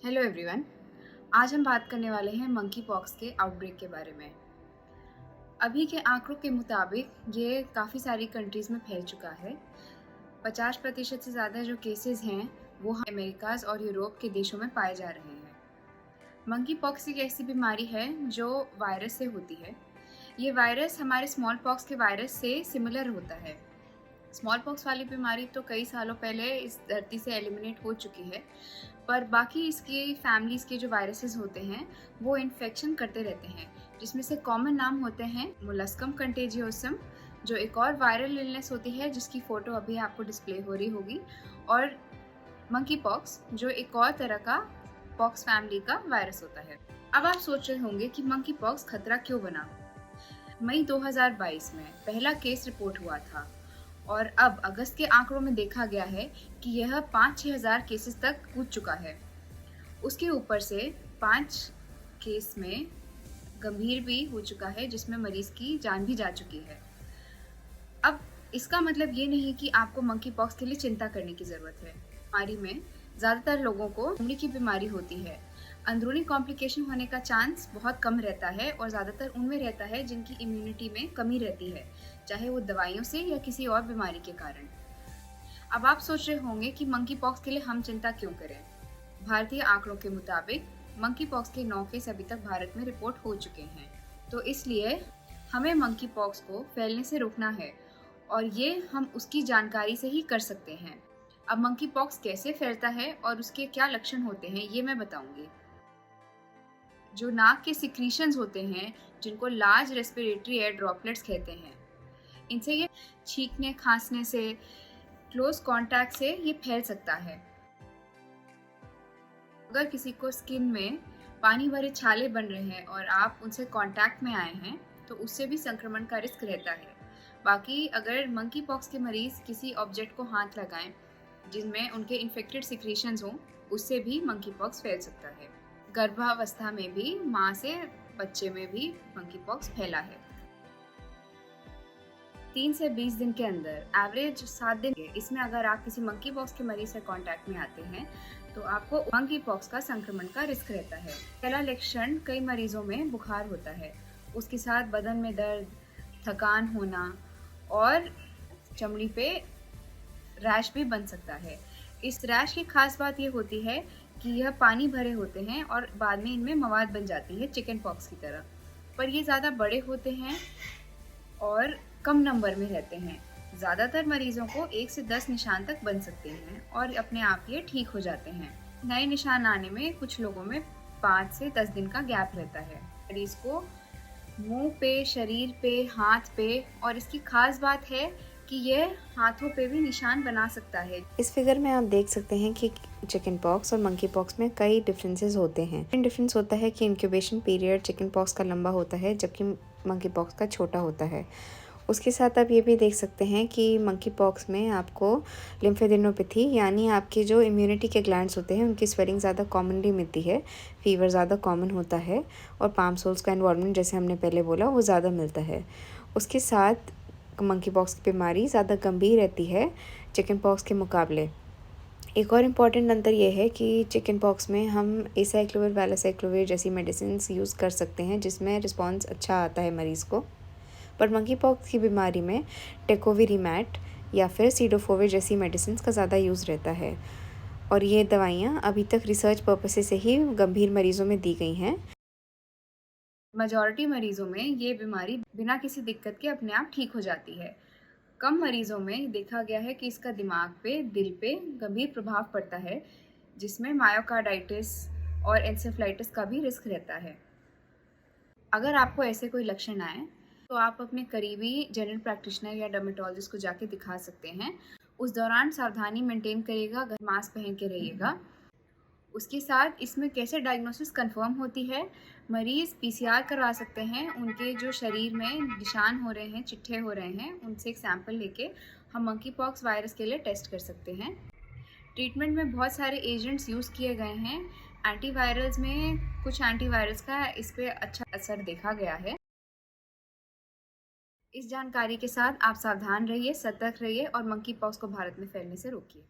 Hello everyone. आज हम बात करने वाले हैं मंकी पॉक्स के आउटब्रेक के बारे में। अभी के आंकड़ों के मुताबिक ये काफ़ी सारी कंट्रीज़ में फैल चुका है। 50% से ज़्यादा जो केसेस हैं वो अमेरिकाज़ और यूरोप के देशों में पाए जा रहे हैं। मंकी पॉक्स एक ऐसी बीमारी है जो वायरस से होती है। ये वायरस हमारे स्मॉल पॉक्स के वायरस से सिमिलर होता है। स्मॉल पॉक्स वाली बीमारी तो कई सालों पहले इस धरती से एलिमिनेट हो चुकी है, पर बाकी इसकी फैमिलीज़ के जो वायरसेस होते हैं वो इन्फेक्शन करते रहते हैं, जिसमें से कॉमन नाम होते हैं मोलस्कम कंटेजियोसम, जो एक और वायरल इलनेस होती है जिसकी फ़ोटो अभी आपको डिस्प्ले हो रही होगी, और मंकी पॉक्स जो एक और तरह का पॉक्स फैमिली का वायरस होता है। अब आप सोच रहे होंगे कि मंकी पॉक्स खतरा क्यों बना। मई 2022 में पहला केस रिपोर्ट हुआ था और अब अगस्त के आंकड़ों में देखा गया है कि यह 5-6 हज़ार केसेस तक कूद चुका है। उसके ऊपर से 5 केस में गंभीर भी हो चुका है, जिसमें मरीज की जान भी जा चुकी है। अब इसका मतलब ये नहीं कि आपको मंकी पॉक्स के लिए चिंता करने की ज़रूरत है। बीमारी में ज़्यादातर लोगों को चमड़ी की बीमारी होती है। अंदरूनी कॉम्प्लिकेशन होने का चांस बहुत कम रहता है और ज़्यादातर उनमें रहता है जिनकी इम्यूनिटी में कमी रहती है, चाहे वो दवाइयों से या किसी और बीमारी के कारण। अब आप सोच रहे होंगे कि मंकी पॉक्स के लिए हम चिंता क्यों करें। भारतीय आंकड़ों के मुताबिक मंकी पॉक्स के 9 केस अभी तक भारत में रिपोर्ट हो चुके हैं, तो इसलिए हमें मंकी पॉक्स को फैलने से रोकना है और ये हम उसकी जानकारी से ही कर सकते हैं। अब मंकी पॉक्स कैसे फैलता है और उसके क्या लक्षण होते हैं ये मैं बताऊंगी। जो नाक के सिक्रीशंस होते हैं, जिनको लार्ज रेस्पिरेटरी एयर ड्रॉपलेट्स कहते हैं, इनसे ये छींकने खांसने से, क्लोज कांटेक्ट से ये फैल सकता है। अगर किसी को स्किन में पानी भरे छाले बन रहे हैं और आप उनसे कांटेक्ट में आए हैं तो उससे भी संक्रमण का रिस्क रहता है। बाकी अगर मंकी पॉक्स के मरीज किसी ऑब्जेक्ट को हाथ लगाएं जिनमें उनके इन्फेक्टेड सिक्रीशंस हों, उससे भी मंकी पॉक्स फैल सकता है। गर्भावस्था में भी माँ से बच्चे में भी मंकी पॉक्स फैला है। 3 से 20 दिन के अंदर, एवरेज 7 दिन है, इसमें अगर आप किसी मंकी पॉक्स के मरीज से कांटेक्ट में आते हैं तो आपको मंकी पॉक्स का संक्रमण का रिस्क रहता है। पहला लक्षण कई मरीजों में बुखार होता है, उसके साथ बदन में दर्द, थकान होना और चमड़ी पे रैश भी बन सकता है। इस रैश की खास बात ये होती है कि यह पानी भरे होते हैं और बाद में इनमें मवाद बन जाती है चिकन पॉक्स की तरह, पर ये ज़्यादा बड़े होते हैं और कम नंबर में रहते हैं। ज़्यादातर मरीजों को 1 से 10 निशान तक बन सकते हैं और अपने आप ये ठीक हो जाते हैं। नए निशान आने में कुछ लोगों में 5 से 10 दिन का गैप रहता है। मरीज को मुंह पे, शरीर पे, हाथ पे, और इसकी खास बात है कि यह हाथों पे भी निशान बना सकता है। इस फिगर में आप देख सकते हैं कि चिकन पॉक्स और मंकी पॉक्स में कई डिफरेंसेस होते हैं। डिफरेंस होता है कि इंक्यूबेशन पीरियड चिकन पॉक्स का लंबा होता है जबकि मंकी पॉक्स का छोटा होता है। उसके साथ आप ये भी देख सकते हैं कि मंकी पॉक्स में आपको लिम्फेडेनोपैथी यानी आपके जो इम्यूनिटी के ग्लैंड्स होते हैं उनकी स्वेलिंग ज़्यादा कॉमनली मिलती है, फीवर ज़्यादा कॉमन होता है और पाम सोल्स का इन्वॉल्वमेंट जैसे हमने पहले बोला वो ज़्यादा मिलता है। उसके साथ मंकी पॉक्स की बीमारी ज़्यादा गंभीर रहती है चिकन पॉक्स के मुकाबले। एक और इम्पॉर्टेंट अंतर यह है कि चिकन पॉक्स में हम एसाइक्लोविर, वैलासाइक्लोविर जैसी मेडिसिन्स यूज़ कर सकते हैं जिसमें रिस्पॉन्स अच्छा आता है मरीज़ को, पर मंकी पॉक्स की बीमारी में टेकोविरिमैट या फिर सीडोफोविर जैसी मेडिसिन्स का ज़्यादा यूज़ रहता है और ये दवाइयाँ अभी तक रिसर्च पर्पसेस से ही गंभीर मरीज़ों में दी गई हैं। मेजॉरिटी मरीजों में ये बीमारी बिना किसी दिक्कत के अपने आप ठीक हो जाती है। कम मरीजों में देखा गया है कि इसका दिमाग पे, दिल पे गंभीर प्रभाव पड़ता है, जिसमें मायोकार्डाइटिस और एन्सेफलाइटिस का भी रिस्क रहता है। अगर आपको ऐसे कोई लक्षण आए तो आप अपने करीबी जनरल प्रैक्टिशनर या डर्मेटोलॉजिस्ट को जाके दिखा सकते हैं। उस दौरान सावधानी मेंटेन करिएगा, मास्क पहन के रहिएगा। उसके साथ इसमें कैसे डायग्नोसिस कंफर्म होती है, मरीज़ पीसीआर करवा सकते हैं। उनके जो शरीर में निशान हो रहे हैं, चिट्ठे हो रहे हैं, उनसे एक सैंपल लेके हम मंकी पॉक्स वायरस के लिए टेस्ट कर सकते हैं। ट्रीटमेंट में बहुत सारे एजेंट्स यूज़ किए गए हैं। एंटीवायरल्स में कुछ एंटीवायरल्स का इस पर अच्छा असर देखा गया है। इस जानकारी के साथ आप सावधान रहिए, सतर्क रहिए और मंकी पॉक्स को भारत में फैलने से रोकिए।